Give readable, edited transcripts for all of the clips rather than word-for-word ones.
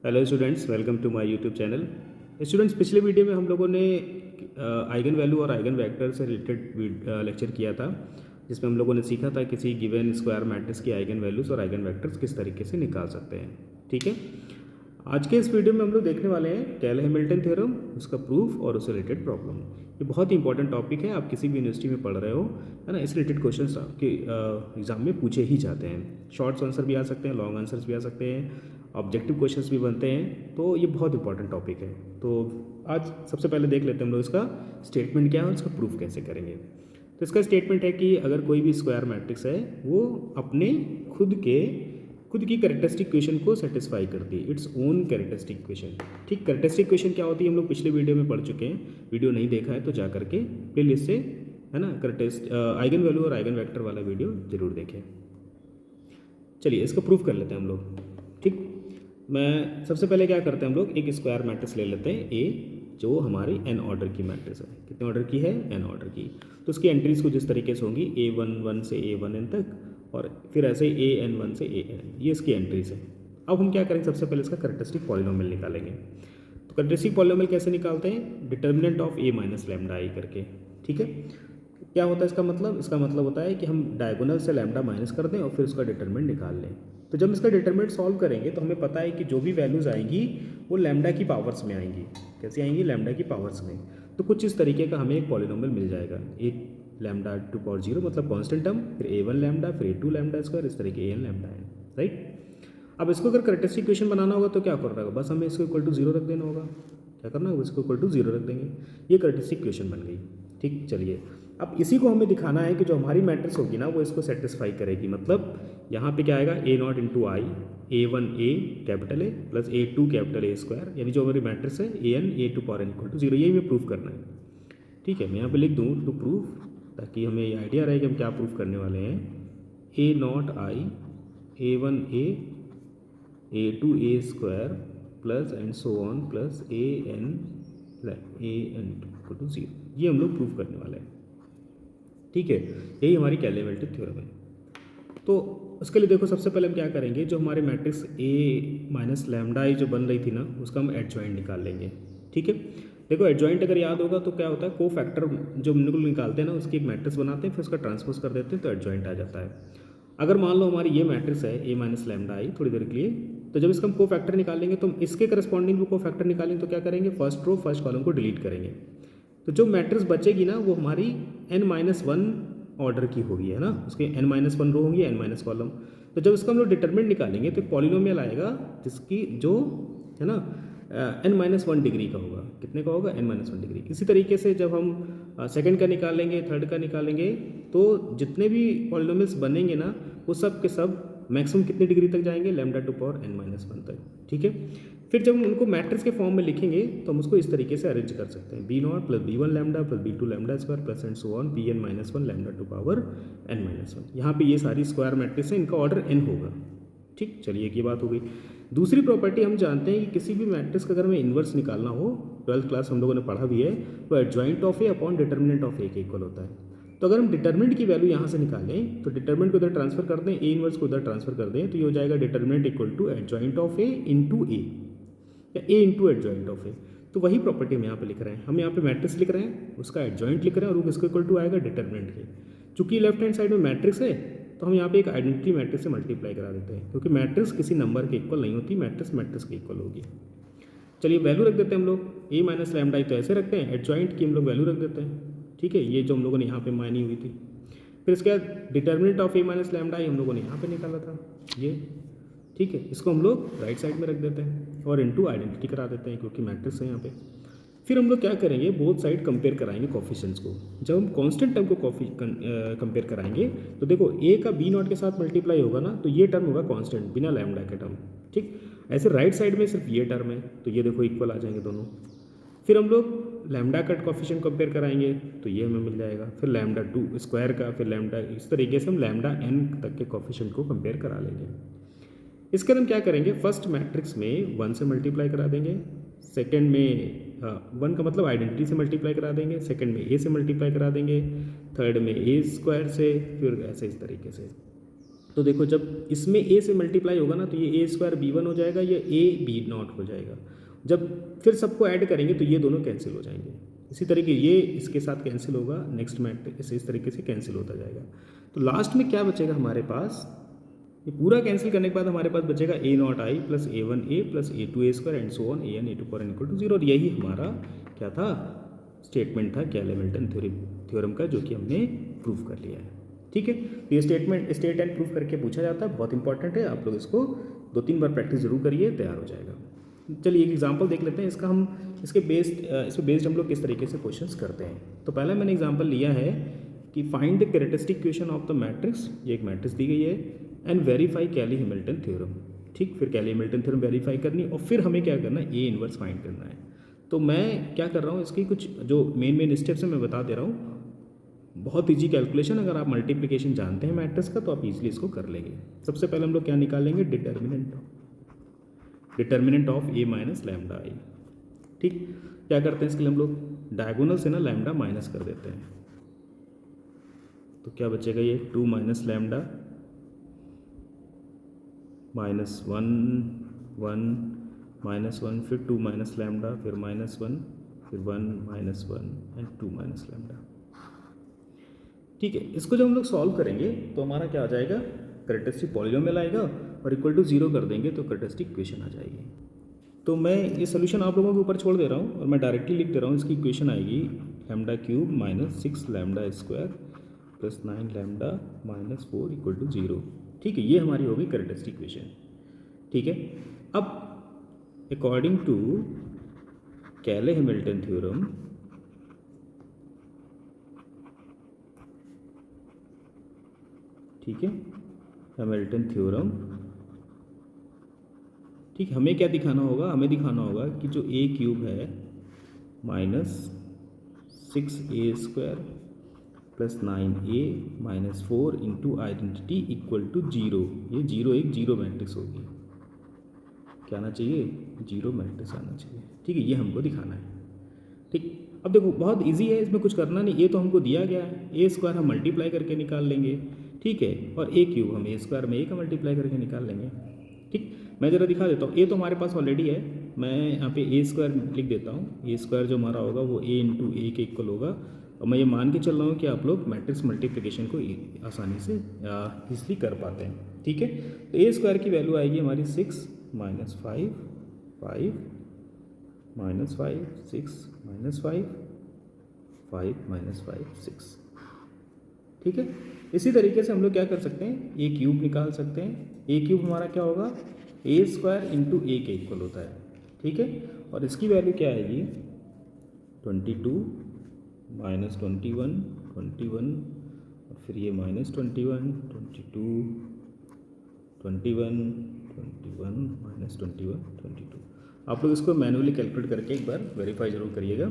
Hello students, welcome to my YouTube channel. Students, पिछले वीडियो में हम लोगों ने आइगन वैल्यू और आइगन वेक्टर से रिलेटेड लेक्चर किया था, जिसमें हम लोगों ने सीखा था किसी गिवन स्क्वायर मैट्रिक्स की आइगन वैल्यूज़ और आइगन वेक्टर्स किस तरीके से निकाल सकते हैं। ठीक है, आज के इस वीडियो में हम लोग देखने वाले हैं कैल-हैमिल्टन थ्योरम, उसका प्रूफ और उससे रिलेटेड प्रॉब्लम। ये बहुत ही इंपॉर्टेंट टॉपिक है, आप किसी भी यूनिवर्सिटी में पढ़ रहे हो, है ना। इस रिलेटेड क्वेश्चंस आपके एग्जाम में पूछे ही जाते हैं। शॉर्ट्स आंसर भी आ सकते हैं, लॉन्ग आंसर्स भी आ सकते हैं, ऑब्जेक्टिव क्वेश्चंस भी बनते हैं, तो ये बहुत इंपॉर्टेंट टॉपिक है। तो आज सबसे पहले देख लेते हैं हम लोग इसका स्टेटमेंट क्या है और इसका प्रूफ कैसे करेंगे। तो इसका स्टेटमेंट है कि अगर कोई भी स्क्वायर मैट्रिक्स है वो अपने खुद की कैरेक्टरिस्टिक इक्वेशन को सेटिस्फाई करती है, इट्स ओन कैरेक्टरिस्टिक इक्वेशन। ठीक, कैरेक्टरिस्टिक इक्वेशन क्या होती है हम लोग पिछले वीडियो में पढ़ चुके हैं, वीडियो नहीं देखा है तो जा करके प्लेलिस्ट से, है ना, आइगन वैल्यू और आइगन वेक्टर वाला वीडियो जरूर देखें। चलिए इसको प्रूफ कर लेते हैं हम लोग। ठीक, मैं सबसे पहले क्या करते हैं, हम लोग एक स्क्वायर मैट्रिक्स ले लेते हैं ए, जो हमारी एन ऑर्डर की मैट्रिक्स है। कितने ऑर्डर की है? एन ऑर्डर की। तो उसकी एंट्रीज कुछ इस तरीके से होंगी, A11 से A1n तक, और फिर ऐसे AN1 से AN, ये इसकी एंट्रीज है। अब हम क्या करेंगे, सबसे पहले इसका कैरेक्टरिस्टिक पॉलिनोमियल निकालेंगे। तो कैरेक्टरिस्टिक पॉलिनोमियल कैसे निकालते हैं? Determinant of A minus lambda I करके। ठीक है, क्या होता है इसका मतलब? इसका मतलब होता है कि हम डायगोनल से लैम्डा माइनस कर दें और फिर उसका डिटरमिनेंट निकाल लें। तो जब इसका डिटरमिनेंट सॉल्व करेंगे तो हमें पता है कि जो भी वैल्यूज़ आएंगी वो लैम्डा की पावर्स में आएंगी। कैसे आएंगी? लैम्डा की पावर्स में। तो कुछ इस तरीके का हमें एक पॉलिनोमियल मिल जाएगा, एक लैम्डा टू पावर 0 मतलब कॉन्स्टेंट टर्म, फिर A1 लैम्डा, फिर A2 लैम्डा स्क्वायर, इस तरीके AN लैम्डा है, राइट। अब इसको अगर कैरेक्टरिस्टिक इक्वेशन बनाना होगा तो क्या करना होगा? बस हमें इसको इक्वल टू 0 रख देना होगा। क्या करना होगा? इसको इक्वल टू 0 रख देंगे, ये कैरेक्टरिस्टिक इक्वेशन बन गई। ठीक, चलिए अब इसी को हमें दिखाना है कि जो हमारी मैट्रिक्स होगी ना वो इसको सेटिस्फाई करेगी। मतलब यहाँ पे क्या आएगा? A0 into I, A1 A capital A plus A2 capital A square, यानी जो हमारी मैट्रिक्स है AN A2 power n equal to 0, यही हमें प्रूफ करना है। ठीक है, मैं यहाँ पे लिख दूँ टू प्रूफ, ताकि हमें ये आइडिया रहे कि हम क्या प्रूफ करने वाले हैं। A0 I A1 A A2 A square plus and so on plus AN equal to 0, ये हम लोग प्रूफ करने वाले हैं। ठीक है, यही हमारी कैल-हैमिल्टन थ्योरम है। तो उसके लिए देखो, सबसे पहले हम क्या करेंगे, जो हमारे मैट्रिक्स A माइनस लैम्डा आई जो बन रही थी ना, उसका हम एडजॉइंट निकाल लेंगे। ठीक है, देखो एडजॉइंट अगर याद होगा तो क्या होता है, को फैक्टर जो हम लोग निकालते हैं ना उसकी एक मैट्रिक्स बनाते हैं, फिर उसका ट्रांसपोज कर देते हैं तो एडजॉइंट आ जाता है। अगर मान लो हमारी ये मैट्रिक्स है A माइनस लैम्डा आई थोड़ी देर के लिए, तो जब इसका हम को फैक्टर निकालेंगे तो हम इसके करस्पॉन्डिंग भी को फैक्टर निकालेंगे तो क्या करेंगे, फर्स्ट रो फर्स्ट कॉलम को डिलीट करेंगे। तो जो मैट्रिक्स बचेगी ना वो हमारी n-1 ऑर्डर की होगी, है ना, उसके n-1 रो होंगी, n- कॉलम। तो जब इसका हम लोग डिटरमिनेंट निकालेंगे तो पॉलिनोमियल आएगा जिसकी जो, है ना, n-1 डिग्री का होगा। कितने का होगा? n-1 degree. इसी तरीके से जब हम सेकंड का निकालेंगे, थर्ड का निकालेंगे, तो जितने भी पॉलिनोमियल्स बनेंगे ना वो सब के सब मैक्सिमम कितनी डिग्री तक जाएंगे? लैम्डा टू पावर n-1 तक। ठीक है, फिर जब हम उनको मैट्रिक्स के फॉर्म में लिखेंगे तो हम उसको इस तरीके से अरेंज कर सकते हैं, B0 plus B1 lambda plus B2 lambda square plus and so on Pn-1 lambda two power n-1। यहाँ पे ये सारी स्क्वायर मैट्रिक्स हैं, इनका ऑर्डर n होगा। ठीक, चलिए एक ये बात हो गई। दूसरी प्रॉपर्टी हम जानते हैं कि किसी भी मैट्रिक्स का अगर हमें इन्वर्स निकालना हो, 12th क्लास हम लोगों ने पढ़ा भी है, तो adjoint of A upon determinant of A के इक्वल होता है। तो अगर हम डिटर्मिनेंट की वैल्यू यहाँ से निकालें तो डिटर्मिनेंट को उधर ट्रांसफर कर दें, ए इन्वर्स को उधर ट्रांसफर कर दें, तो ये हो जाएगा determinant equal to adjoint of A into A, या A into adjoint of A. तो वही प्रॉपर्टी हम यहाँ पे लिख रहे हैं, हम यहाँ पे मैट्रिक्स लिख रहे हैं, उसका एडजॉइंट लिख रहे हैं, और वो किसको इक्वल टू आएगा? डिटर्मिनेंट के। चूंकि लेफ्ट हैंड साइड में मैट्रिक्स है तो हम यहाँ पे एक आइडेंटिटी मैट्रिक्स से मल्टीप्लाई करा देते हैं, क्योंकि मैट्रिक्स किसी नंबर के इक्वल नहीं होती, मैट्रिक्स मैट्रिक्स के इक्वल होगी। चलिए वैल्यू रख देते हैं हम लोग, ए माइनस लैम्डा तो ऐसे रखते हैं, एडजॉइंट की हम लोग वैल्यू रख देते हैं। ठीक है, ये जो हम लोगों ने यहाँ पे मानी हुई थी। फिर इसके बाद determinant of A minus lambda हम लोगों ने यहाँ पे निकाला था ये। ठीक है, इसको हम लोग राइट साइड में रख देते हैं और इनटू आइडेंटिटी करा देते हैं, क्योंकि मैट्रिक्स है यहाँ पे। फिर हम लोग क्या करेंगे, बोथ साइड कंपेयर कराएंगे कोफिशिएंट्स को। जब हम कांस्टेंट टर्म को कंपेयर कराएंगे तो देखो ए का B0 के साथ मल्टीप्लाई होगा ना, तो ये टर्म होगा कांस्टेंट बिना लैम्डा के टर्म। ठीक, ऐसे राइट साइड में सिर्फ ये टर्म है, तो ये देखो इक्वल आ जाएंगे दोनों। फिर हम लोग लैम्डा का कोफिशिएंट कंपेयर कराएंगे तो ये हमें मिल जाएगा, फिर लैम्डा 2 स्क्वायर का, फिर लैम्डा, इस तरीके से हम लैम्डा n तक के कोफिशिएंट को कंपेयर करा लेंगे। इसके हम क्या करेंगे, फर्स्ट मैट्रिक्स में 1 से मल्टीप्लाई करा देंगे, सेकंड में 1 का मतलब आइडेंटिटी से मल्टीप्लाई करा देंगे, सेकंड में a से मल्टीप्लाई करा देंगे, थर्ड में a स्क्वायर से, फिर ऐसे इस तरीके से। तो देखो जब इसमें ए से मल्टीप्लाई होगा ना तो ये ए स्क्वायर बी वन हो जाएगा, ये ए बी नॉट हो जाएगा। जब फिर सबको ऐड करेंगे तो ये दोनों कैंसिल हो जाएंगे। इसी तरीके ये इसके साथ कैंसिल होगा, नेक्स्ट मैट्रिक्स इस तरीके से कैंसिल होता जाएगा। तो लास्ट में क्या बचेगा हमारे पास, ये पूरा कैंसिल करने के बाद हमारे पास बचेगा A naught I plus A one A plus A two A square and so on A n A to power n equal to zero. और यही हमारा क्या था, स्टेटमेंट था कैले-मिल्टन थ्योरम का, जो कि हमने प्रूव कर लिया है। ठीक है, तो ये स्टेटमेंट स्टेट एंड प्रूफ करके पूछा जाता है, बहुत इंपॉर्टेंट है। आप लोग इसको 2-3 बार प्रैक्टिस जरूर करिए, तैयार हो जाएगा। चलिए एक एग्जांपल देख लेते हैं इसका, हम इसके इस पर बेस्ड हम लोग किस तरीके से क्वेश्चंस करते हैं। तो पहला मैंने एग्जांपल लिया है कि find the characteristic equation of the matrix, ये एक मैट्रिक्स दी गई है, एंड वेरीफाई कैली-हैमिल्टन थ्योरम। ठीक, फिर कैली-हैमिल्टन थ्योरम वेरीफाई करनी और फिर हमें क्या करना है, ए इनवर्स फाइंड करना है। तो मैं क्या कर रहा हूँ, इसकी कुछ जो मेन स्टेप्स है मैं बता दे रहा हूँ। बहुत ईजी कैलकुलेशन, अगर आप मल्टीप्लिकेशन जानते हैं मैट्रिक्स का तो आप इजीली इसको कर लेंगे। सबसे पहले हम लोग क्या निकालेंगे, determinant of A minus lambda I. ठीक, क्या करते हैं इसके लिए हम लोग डायगोनल से ना लैम्डा माइनस कर देते हैं, तो क्या बचेगा, ये 2 माइनस लैम्डा माइनस 1 माइनस 1 फिर 2 माइनस लैम्डा फिर माइनस 1 फिर 1 माइनस 1 एंड 2 माइनस लैम्डा। ठीक है, इसको जब हम लोग सॉल्व करेंगे तो हमारा क्या आ जाएगा, कैरेक्टरिस्टिक पॉलीनोमियल आएगा और इक्वल टू 0 कर देंगे तो कैरेक्टरिस्टिक इक्वेशन आ जाएगी। तो मैं ये सोल्यूशन आप लोगों के ऊपर छोड़ दे रहा हूँ और मैं डायरेक्टली लिख दे रहा हूँ। इसकी इक्वेशन आएगी lambda cube minus 6 lambda square plus 9 lambda minus 4 equal to 0। ठीक है, ये हमारी होगी कैरेक्टरिस्टिक इक्वेशन। ठीक है, अब अकॉर्डिंग टू कैले-हैमिल्टन थ्योरम, ठीक है, हैमिल्टन थ्योरम, ठीक, हमें क्या दिखाना होगा, हमें दिखाना होगा कि जो ए क्यूब है minus 6a square plus 9a minus 4 into identity equal to 0, ये 0 एक जीरो मैट्रिक्स होगी। क्या आना चाहिए, जीरो मैट्रिक्स आना चाहिए। ठीक है, ये हमको दिखाना है। ठीक, अब देखो बहुत इजी है, इसमें कुछ करना नहीं, ये तो हमको दिया गया है, ए स्क्वायर हम मल्टीप्लाई करके निकाल लेंगे। ठीक है, और ए क्यूब हम ए स्क्वायर में ए का मल्टीप्लाई करके निकाल लेंगे। ठीक, मैं ज़रा दिखा देता हूँ, ए तो हमारे पास ऑलरेडी है, मैं यहाँ पे ए स्क्वायर लिख देता हूँ। ए स्क्वायर जो हमारा होगा वो ए इंटू ए के इक्वल होगा, और मैं ये मान के चल रहा हूँ कि आप लोग मैट्रिक्स मल्टीप्लिकेशन को आसानी से ईजली कर पाते हैं। ठीक है, तो ए स्क्वायर की वैल्यू आएगी हमारी 6 माइनस 5 माइनस 5 6 माइनस 5 माइनस 5 6। ठीक है, इसी तरीके से हम लोग क्या कर सकते हैं, ए क्यूब निकाल सकते हैं। ए क्यूब हमारा क्या होगा, ए स्क्वायर इंटू ए के इक्वल होता है। ठीक है, और इसकी वैल्यू क्या आएगी, 22 माइनस 21 और फिर ये माइनस 21 21 माइनस 22। आप लोग इसको मैनुअली कैलकुलेट करके एक बार वेरीफाई जरूर करिएगा।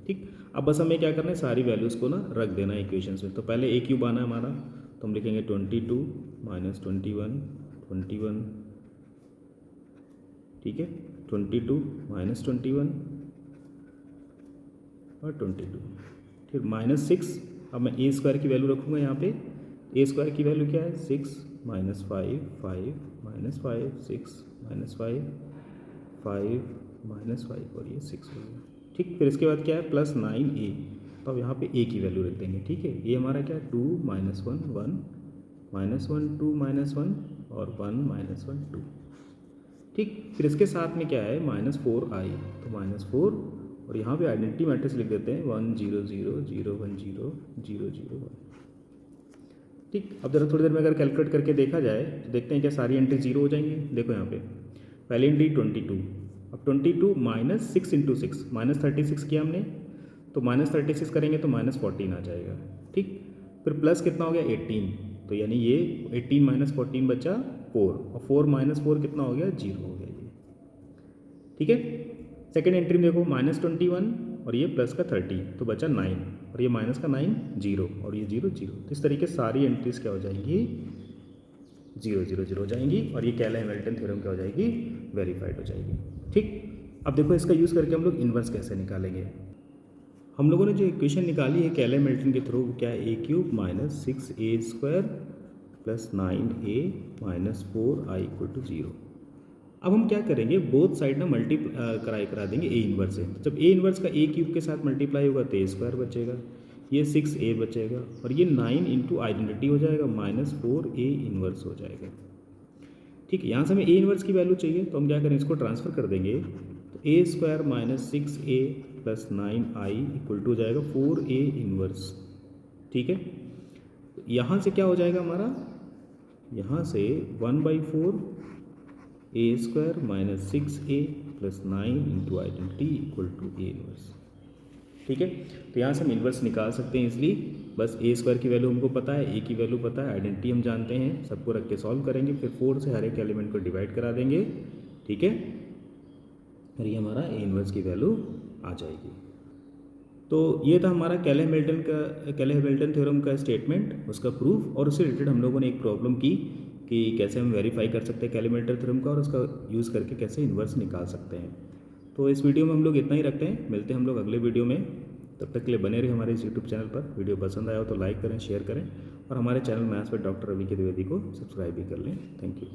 ठीक, अब बस हमें क्या करना है, सारी वैल्यूज़ को ना रख देना है इक्वेशंस में। तो पहले ए क्यूब आना है हमारा, तो हम लिखेंगे 22 माइनस 21 ठीक है, 22 माइनस 21 और 22, फिर माइनस 6। अब मैं ए स्क्वायर की वैल्यू रखूँगा यहाँ पे, ए स्क्वायर की वैल्यू क्या है, 6 माइनस 5 माइनस 5 6 माइनस 5 माइनस 5 और ये 6 हो गया। ठीक, फिर इसके बाद क्या है, प्लस 9a, तो अब यहाँ पे a की वैल्यू रख देंगे। ठीक है, ये हमारा क्या है, 2 माइनस 1 1 माइनस 1 2 माइनस 1 और 1 माइनस 1 2। ठीक, फिर इसके साथ में क्या है, माइनस 4i, तो माइनस 4 और यहाँ पे आइडेंटिटी मैट्रिक्स लिख देते हैं 1 0 0 0 1 0 0 0 1। ठीक, अब जरा थोड़ी देर में अगर कैलकुलेट करके देखा जाए तो देखते हैं क्या सारी एंट्री 0 हो जाएंगी। देखो यहाँ पे पहली एंट्री 22, अब 22 माइनस 6 इंटू 6 माइनस 36 किया हमने, तो माइनस 36 करेंगे तो माइनस 14 आ जाएगा। ठीक, फिर प्लस कितना हो गया, 18, तो यानी ये 18 माइनस 14 बचा 4, और 4 माइनस 4 कितना हो गया, 0 हो गया ये। ठीक है, सेकेंड एंट्री में देखो माइनस 21 और ये प्लस का 30, तो बचा 9, और ये माइनस का 9 0 और ये 0 0। तो इस तरीके सारी एंट्रीज क्या हो जाएंगी, 0 0 0 हो जाएंगी, और ये कैले-हैमिल्टन थ्योरम क्या हो जाएगी, वेरीफाइड हो जाएगी। ठीक, अब देखो इसका यूज़ करके हम लोग इन्वर्स कैसे निकालेंगे। हम लोगों ने जो इक्वेशन निकाली है कैले-हैमिल्टन के थ्रू, क्या है, A cube minus 6a square plus 9a minus 4i equal to 0। अब हम क्या करेंगे, बोथ साइड ना मल्टीप्लाई करा देंगे ए इन्वर्स से। जब ए इन्वर्स का ए क्यूब के साथ मल्टीप्लाई होगा तो ए स्क्वायर बचेगा, ये 6a बचेगा और ये 9 इंटू आइडेंटिटी हो जाएगा माइनस 4a इन्वर्स हो जाएगा। ठीक है, यहाँ से हमें ए इन्वर्स की वैल्यू चाहिए तो हम क्या करें, इसको ट्रांसफर कर देंगे तो A square minus 6a plus 9i equal to हो जाएगा 4a इन्वर्स। ठीक है, यहाँ से क्या हो जाएगा हमारा, यहाँ से 1/4 A square minus 6a plus 9 into identity equal to A inverse. ठीक है, तो यहाँ से हम इन्वर्स निकाल सकते हैं इसलिए, बस ए स्क्वायर की वैल्यू हमको पता है, ए की वैल्यू पता है, आइडेंटिटी हम जानते हैं, सबको रख के सॉल्व करेंगे, फिर 4 से हर एक एलिमेंट को डिवाइड करा देंगे। ठीक है, और ये हमारा ए इन्वर्स की वैल्यू आ जाएगी। तो ये था हमारा कैले-हैमिल्टन थ्योरम का स्टेटमेंट, उसका प्रूफ, और उससे रिलेटेड हम लोगों ने एक प्रॉब्लम की कि कैसे हम वेरीफाई कर सकते हैं कैले-हैमिल्टन थ्योरम का और उसका यूज़ करके कैसे इन्वर्स निकाल सकते हैं। तो इस वीडियो में हम लोग इतना ही रखते हैं, मिलते हैं हम लोग अगले वीडियो में। तब तक के लिए बने रहिए हमारे इस यूट्यूब चैनल पर। वीडियो पसंद आया हो तो लाइक करें, शेयर करें और हमारे channel maths with doctor Ravi K Dwivedi को सब्सक्राइब भी कर लें। Thank you.